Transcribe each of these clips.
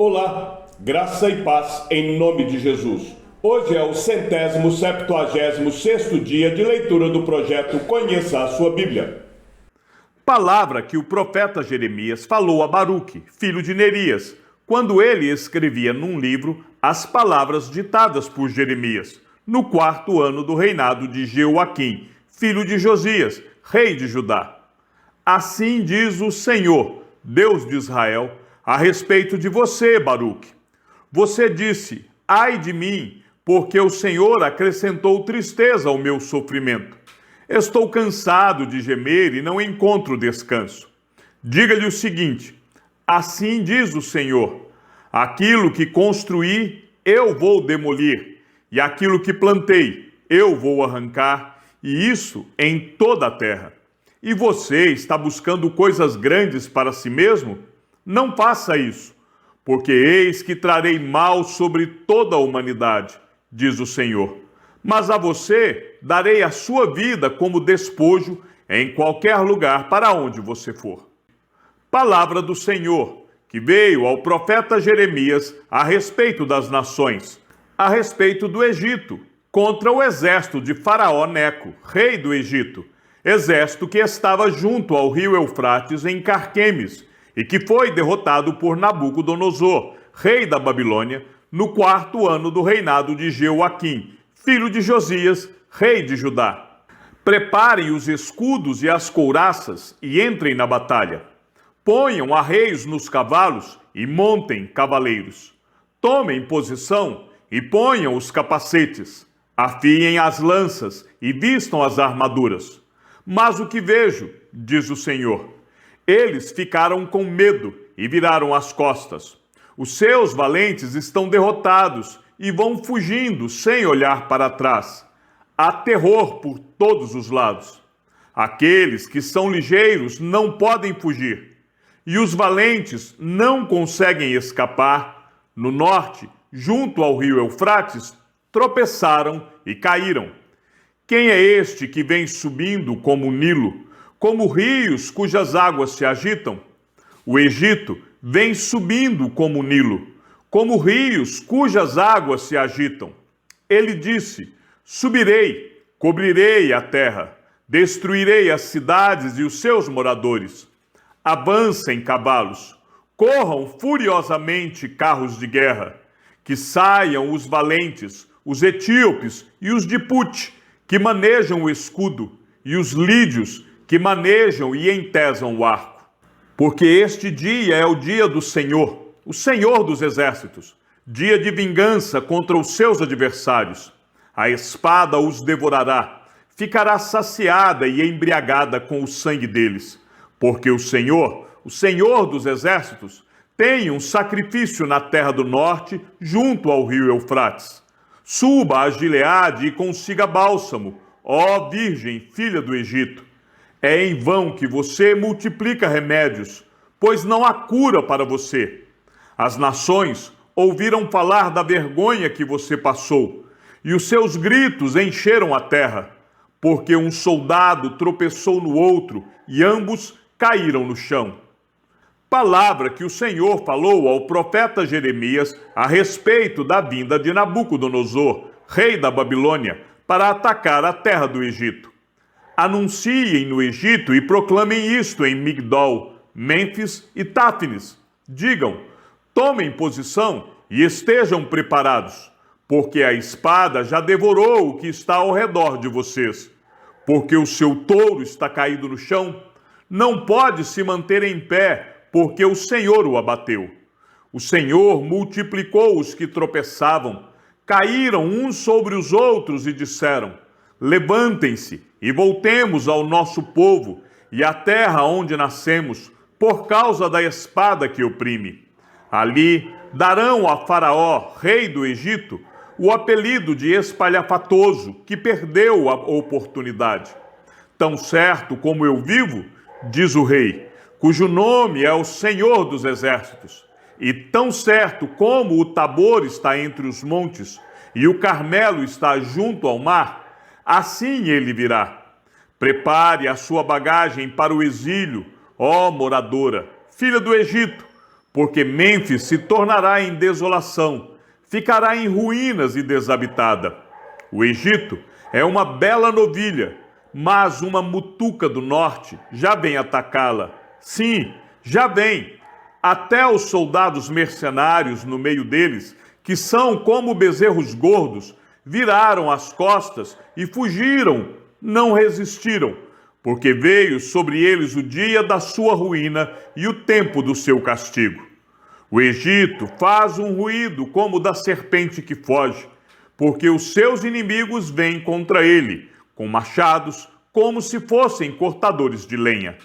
Olá, graça e paz em nome de Jesus. Hoje é o 176º dia de leitura do projeto Conheça a Sua Bíblia. Palavra que o profeta Jeremias falou a Baruque, filho de Nerias, quando ele escrevia num livro as palavras ditadas por Jeremias, no 4º ano do reinado de Jeoaquim, filho de Josias, rei de Judá. Assim diz o Senhor, Deus de Israel, a respeito de você, Baruque. Você disse, ai de mim, porque o Senhor acrescentou tristeza ao meu sofrimento. Estou cansado de gemer e não encontro descanso. Diga-lhe o seguinte, assim diz o Senhor, aquilo que construí, eu vou demolir, e aquilo que plantei, eu vou arrancar, e isso em toda a terra. E você está buscando coisas grandes para si mesmo? Não faça isso, porque eis que trarei mal sobre toda a humanidade, diz o Senhor. Mas a você darei a sua vida como despojo em qualquer lugar para onde você for. Palavra do Senhor, que veio ao profeta Jeremias a respeito das nações, a respeito do Egito, contra o exército de Faraó Neco, rei do Egito, exército que estava junto ao rio Eufrates em Carquemes, e que foi derrotado por Nabucodonosor, rei da Babilônia, no 4º ano do reinado de Jeoaquim, filho de Josias, rei de Judá. Preparem os escudos e as couraças e entrem na batalha. Ponham arreios nos cavalos e montem cavaleiros. Tomem posição e ponham os capacetes. Afiem as lanças e vistam as armaduras. Mas o que vejo, diz o Senhor, eles ficaram com medo e viraram as costas. Os seus valentes estão derrotados e vão fugindo sem olhar para trás. Há terror por todos os lados. Aqueles que são ligeiros não podem fugir, e os valentes não conseguem escapar. No norte, junto ao rio Eufrates, tropeçaram e caíram. Quem é este que vem subindo como o Nilo, como rios cujas águas se agitam? O Egito vem subindo como o Nilo, como rios cujas águas se agitam. Ele disse, subirei, cobrirei a terra, destruirei as cidades e os seus moradores. Avancem cavalos, corram furiosamente carros de guerra, que saiam os valentes, os etíopes e os de Put, que manejam o escudo, e os lídios, que manejam e entesam o arco. Porque este dia é o dia do Senhor, o Senhor dos exércitos, dia de vingança contra os seus adversários. A espada os devorará, ficará saciada e embriagada com o sangue deles. Porque o Senhor dos exércitos, tem um sacrifício na terra do norte, junto ao rio Eufrates. Suba a Gileade e consiga bálsamo, ó Virgem, filha do Egito. É em vão que você multiplica remédios, pois não há cura para você. As nações ouviram falar da vergonha que você passou, e os seus gritos encheram a terra, porque um soldado tropeçou no outro, e ambos caíram no chão. Palavra que o Senhor falou ao profeta Jeremias a respeito da vinda de Nabucodonosor, rei da Babilônia, para atacar a terra do Egito. Anunciem no Egito e proclamem isto em Migdol, Mênfis e Táfnis. Digam, tomem posição e estejam preparados, porque a espada já devorou o que está ao redor de vocês. Porque o seu touro está caído no chão, não pode se manter em pé, porque o Senhor o abateu. O Senhor multiplicou os que tropeçavam, caíram uns sobre os outros e disseram, levantem-se e voltemos ao nosso povo e à terra onde nascemos, por causa da espada que oprime. Ali darão a Faraó, rei do Egito, o apelido de espalhafatoso, que perdeu a oportunidade. Tão certo como eu vivo, diz o rei, cujo nome é o Senhor dos exércitos, e tão certo como o Tabor está entre os montes e o Carmelo está junto ao mar, assim ele virá. Prepare a sua bagagem para o exílio, ó moradora, filha do Egito, porque Mênfis se tornará em desolação, ficará em ruínas e desabitada. O Egito é uma bela novilha, mas uma mutuca do norte já vem atacá-la. Sim, já vem. Até os soldados mercenários no meio deles, que são como bezerros gordos, viraram as costas e fugiram, não resistiram, porque veio sobre eles o dia da sua ruína e o tempo do seu castigo. O Egito faz um ruído como o da serpente que foge, porque os seus inimigos vêm contra ele, com machados, como se fossem cortadores de lenha.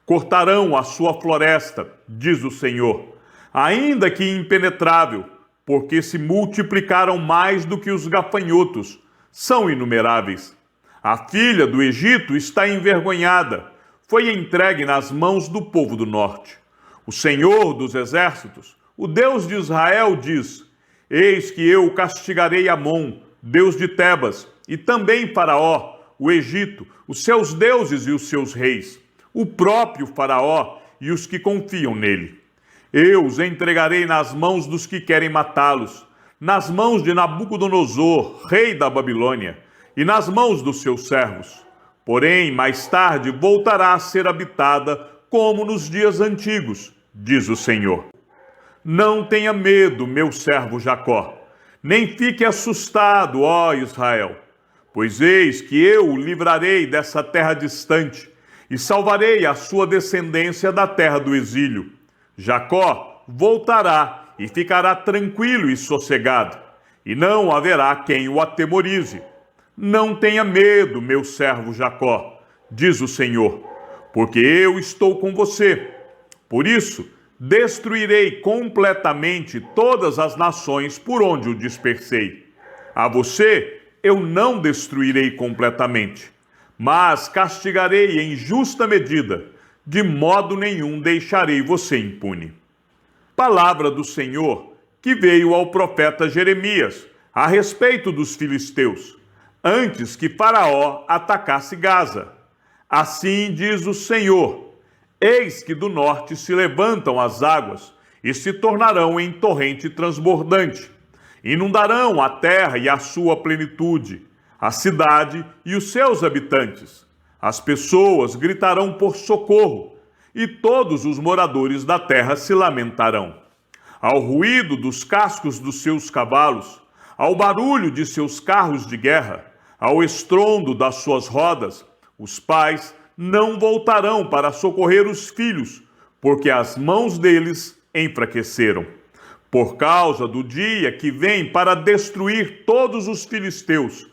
Cortarão a sua floresta, diz o Senhor, ainda que impenetrável, porque se multiplicaram mais do que os gafanhotos, são inumeráveis. A filha do Egito está envergonhada, foi entregue nas mãos do povo do norte. O Senhor dos exércitos, o Deus de Israel, diz: Eis que eu castigarei Amon, Deus de Tebas, e também Faraó, o Egito, os seus deuses e os seus reis, o próprio Faraó e os que confiam nele. Eu os entregarei nas mãos dos que querem matá-los, nas mãos de Nabucodonosor, rei da Babilônia, e nas mãos dos seus servos. Porém, mais tarde voltará a ser habitada como nos dias antigos, diz o Senhor. Não tenha medo, meu servo Jacó, nem fique assustado, ó Israel, pois eis que eu o livrarei dessa terra distante e salvarei a sua descendência da terra do exílio. Jacó voltará e ficará tranquilo e sossegado, e não haverá quem o atemorize. Não tenha medo, meu servo Jacó, diz o Senhor, porque eu estou com você. Por isso, destruirei completamente todas as nações por onde o dispersei. A você eu não destruirei completamente, mas castigarei em justa medida, de modo nenhum deixarei você impune. Palavra do Senhor que veio ao profeta Jeremias a respeito dos filisteus, antes que Faraó atacasse Gaza. Assim diz o Senhor: eis que do norte se levantam as águas e se tornarão em torrente transbordante. Inundarão a terra e a sua plenitude, a cidade e os seus habitantes. As pessoas gritarão por socorro, e todos os moradores da terra se lamentarão. Ao ruído dos cascos dos seus cavalos, ao barulho de seus carros de guerra, ao estrondo das suas rodas, os pais não voltarão para socorrer os filhos, porque as mãos deles enfraqueceram. Por causa do dia que vem para destruir todos os filisteus,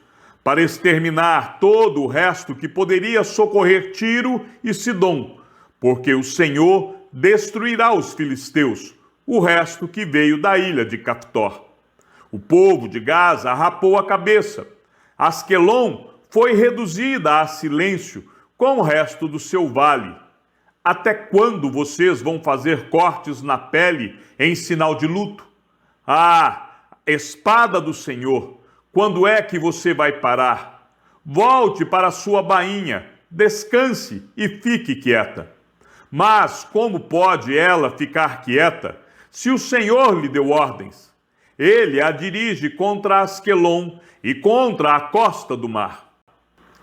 para exterminar todo o resto que poderia socorrer Tiro e Sidom, porque o Senhor destruirá os filisteus, o resto que veio da ilha de Caftor. O povo de Gaza rapou a cabeça. Asquelon foi reduzida a silêncio com o resto do seu vale. Até quando vocês vão fazer cortes na pele em sinal de luto? Ah, espada do Senhor, quando é que você vai parar? Volte para a sua bainha, descanse e fique quieta. Mas como pode ela ficar quieta se o Senhor lhe deu ordens? Ele a dirige contra Asquelon e contra a costa do mar.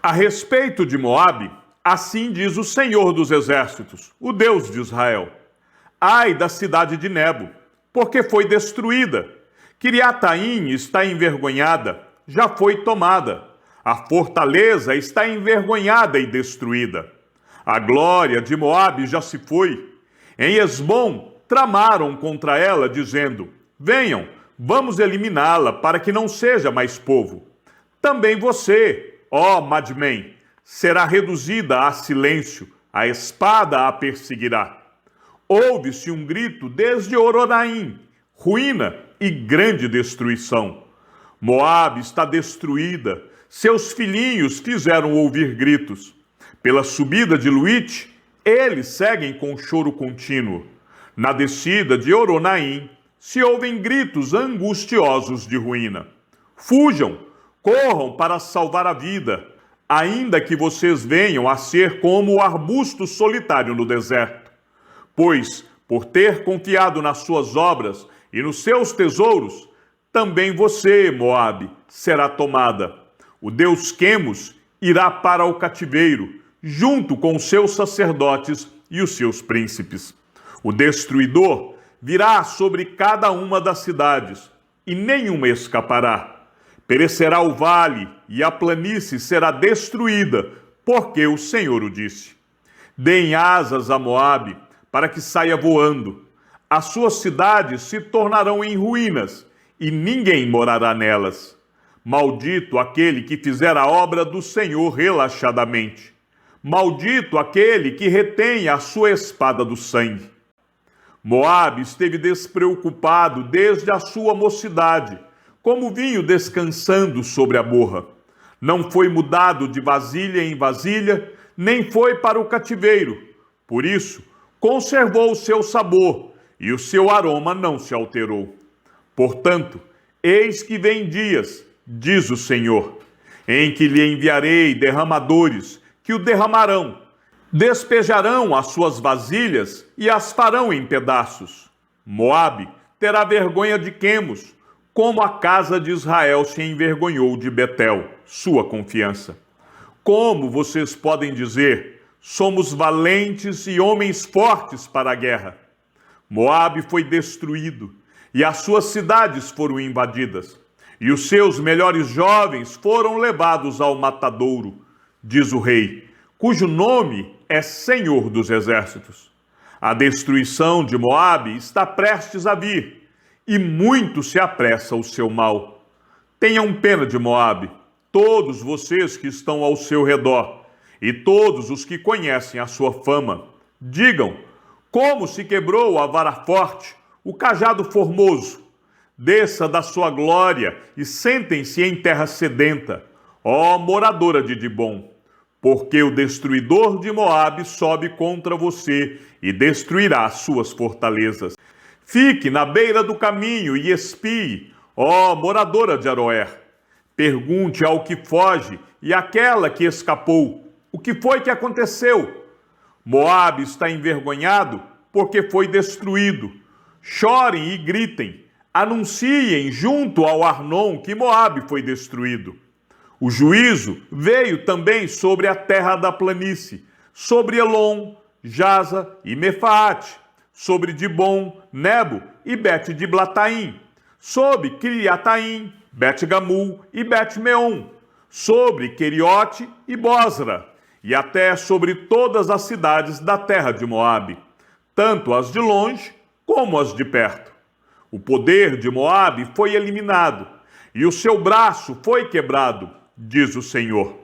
A respeito de Moabe, assim diz o Senhor dos exércitos, o Deus de Israel: ai da cidade de Nebo, porque foi destruída. Quiriataim está envergonhada, já foi tomada. A fortaleza está envergonhada e destruída. A glória de Moabe já se foi. Em Esbom tramaram contra ela, dizendo: venham, vamos eliminá-la, para que não seja mais povo. Também você, ó Madmen, será reduzida a silêncio, a espada a perseguirá. Ouve-se um grito desde Horonaim, ruína e grande destruição. Moabe está destruída, seus filhinhos fizeram ouvir gritos. Pela subida de Luite, eles seguem com choro contínuo. Na descida de Horonaim, se ouvem gritos angustiosos de ruína. Fujam, corram para salvar a vida, ainda que vocês venham a ser como o arbusto solitário no deserto. Pois Por ter confiado nas suas obras e nos seus tesouros, também você, Moabe, será tomada. O deus Quemos irá para o cativeiro, junto com os seus sacerdotes e os seus príncipes. O destruidor virá sobre cada uma das cidades, e nenhuma escapará. Perecerá o vale, e a planície será destruída, porque o Senhor o disse. Deem asas a Moabe, para que saia voando. As suas cidades se tornarão em ruínas, e ninguém morará nelas. Maldito aquele que fizer a obra do Senhor relaxadamente. Maldito aquele que retém a sua espada do sangue. Moabe esteve despreocupado desde a sua mocidade, como vinho descansando sobre a borra. Não foi mudado de vasilha em vasilha, nem foi para o cativeiro. Por isso, conservou o seu sabor, e o seu aroma não se alterou. Portanto, eis que vem dias, diz o Senhor, em que lhe enviarei derramadores, que o derramarão, despejarão as suas vasilhas e as farão em pedaços. Moabe terá vergonha de Quemos, como a casa de Israel se envergonhou de Betel, sua confiança. Como vocês podem dizer, somos valentes e homens fortes para a guerra? Moabe foi destruído, e as suas cidades foram invadidas, e os seus melhores jovens foram levados ao matadouro, diz o rei, cujo nome é Senhor dos Exércitos. A destruição de Moabe está prestes a vir, e muito se apressa o seu mal. Tenham pena de Moabe, todos vocês que estão ao seu redor, e todos os que conhecem a sua fama. Digam, como se quebrou a vara forte, o cajado formoso. Desça da sua glória e sentem-se em terra sedenta, ó moradora de Dibom, porque o destruidor de Moabe sobe contra você e destruirá suas fortalezas. Fique na beira do caminho e espie, ó moradora de Aroer. Pergunte ao que foge e àquela que escapou, o que foi que aconteceu? Moabe está envergonhado porque foi destruído. Chorem e gritem, anunciem junto ao Arnon que Moabe foi destruído. O juízo veio também sobre a terra da planície, sobre Elon, Jaza e Mefaate, sobre Dibom, Nebo e Bet-Diblataim, sobre Criataim, Bet-Gamul e Bet-Meon, sobre Queriote e Bosra, e até sobre todas as cidades da terra de Moabe, tanto as de longe como as de perto. O poder de Moabe foi eliminado, e o seu braço foi quebrado, diz o Senhor.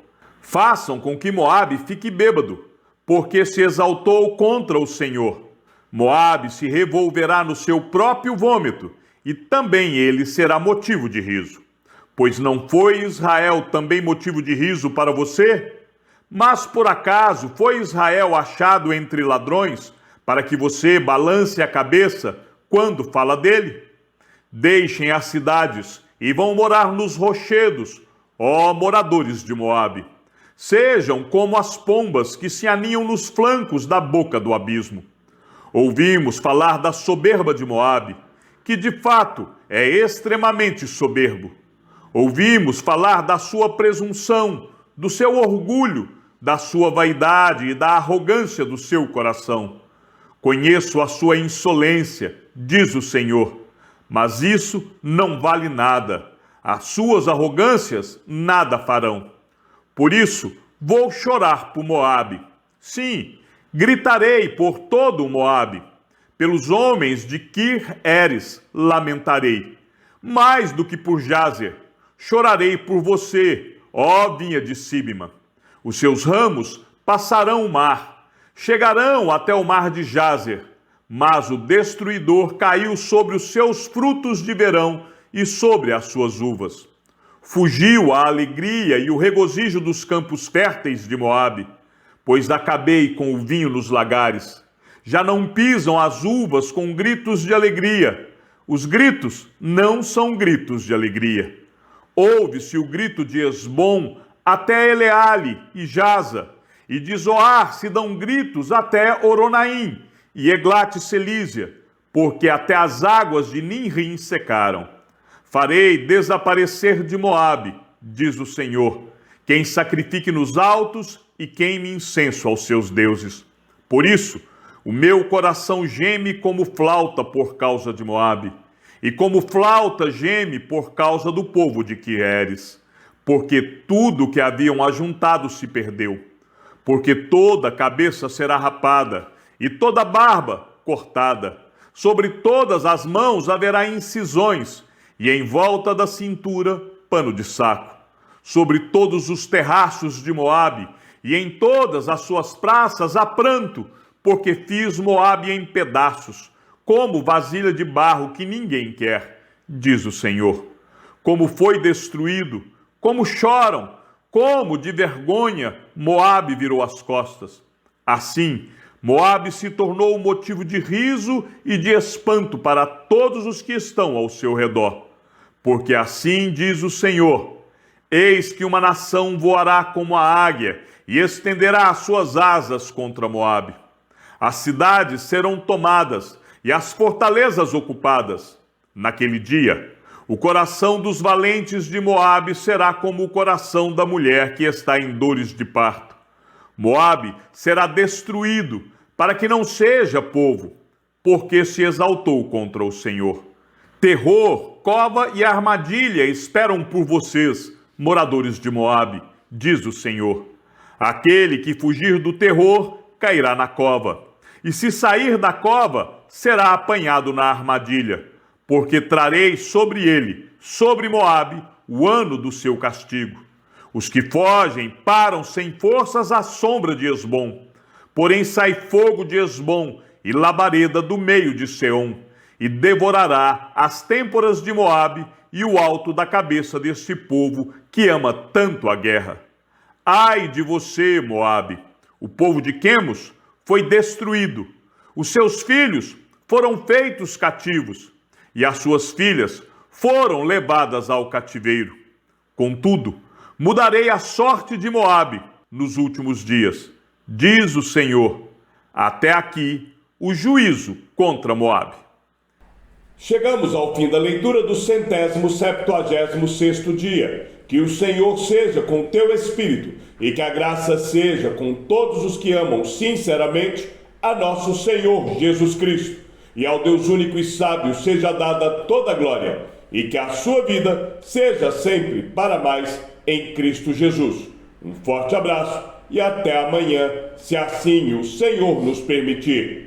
Façam com que Moabe fique bêbado, porque se exaltou contra o Senhor. Moabe se revolverá no seu próprio vômito, e também ele será motivo de riso. Pois não foi Israel também motivo de riso para você? Mas por acaso foi Israel achado entre ladrões, para que você balance a cabeça quando fala dele? Deixem as cidades e vão morar nos rochedos, ó moradores de Moabe. Sejam como as pombas que se aninham nos flancos da boca do abismo. Ouvimos falar da soberba de Moabe, que de fato é extremamente soberbo. Ouvimos falar da sua presunção, do seu orgulho, da sua vaidade e da arrogância do seu coração. Conheço a sua insolência, diz o Senhor, mas isso não vale nada. As suas arrogâncias nada farão. Por isso, vou chorar por Moabe. Sim, gritarei por todo o Moabe. Pelos homens de Kir-Eres lamentarei. Mais do que por Jazer, chorarei por você, ó vinha de Sibma. Os seus ramos passarão o mar, chegarão até o mar de Jazer, mas o destruidor caiu sobre os seus frutos de verão e sobre as suas uvas. Fugiu a alegria e o regozijo dos campos férteis de Moabe, pois acabei com o vinho nos lagares. Já não pisam as uvas com gritos de alegria. Os gritos não são gritos de alegria. Ouve-se o grito de Esbom até Eleale e Jaza, e de Zoar se dão gritos até Oronaim, e Eglat Selísia, porque até as águas de Ninrim secaram. Farei desaparecer de Moabe, diz o Senhor, quem sacrifique nos altos e queime incenso aos seus deuses. Por isso, o meu coração geme como flauta por causa de Moabe, e como flauta geme por causa do povo de Quieres, porque tudo que haviam ajuntado se perdeu, porque toda cabeça será rapada, e toda barba cortada. Sobre todas as mãos haverá incisões, e em volta da cintura pano de saco. Sobre todos os terraços de Moabe, e em todas as suas praças há pranto, porque fiz Moabe em pedaços, como vasilha de barro que ninguém quer, diz o Senhor. Como foi destruído, como choram, como de vergonha Moabe virou as costas. Assim, Moabe se tornou motivo de riso e de espanto para todos os que estão ao seu redor. Porque assim diz o Senhor: eis que uma nação voará como a águia e estenderá as suas asas contra Moabe. As cidades serão tomadas e as fortalezas ocupadas. Naquele dia, o coração dos valentes de Moabe será como o coração da mulher que está em dores de parto. Moabe será destruído, para que não seja povo, porque se exaltou contra o Senhor. Terror, cova e armadilha esperam por vocês, moradores de Moabe, diz o Senhor. Aquele que fugir do terror cairá na cova, e se sair da cova, será apanhado na armadilha, porque trarei sobre ele, sobre Moabe, o ano do seu castigo. Os que fogem param sem forças à sombra de Esbom. Porém sai fogo de Esbom e labareda do meio de Seom, e devorará as têmporas de Moabe e o alto da cabeça deste povo que ama tanto a guerra. Ai de você, Moabe! O povo de Quemos foi destruído. Os seus filhos foram feitos cativos, e as suas filhas foram levadas ao cativeiro. Contudo, mudarei a sorte de Moabe nos últimos dias, diz o Senhor. Até aqui o juízo contra Moabe. Chegamos ao fim da leitura do 176º dia. Que o Senhor seja com teu espírito e que a graça seja com todos os que amam sinceramente a nosso Senhor Jesus Cristo. E ao Deus único e sábio seja dada toda a glória e que a sua vida seja sempre para mais em Cristo Jesus. Um forte abraço e até amanhã, se assim o Senhor nos permitir.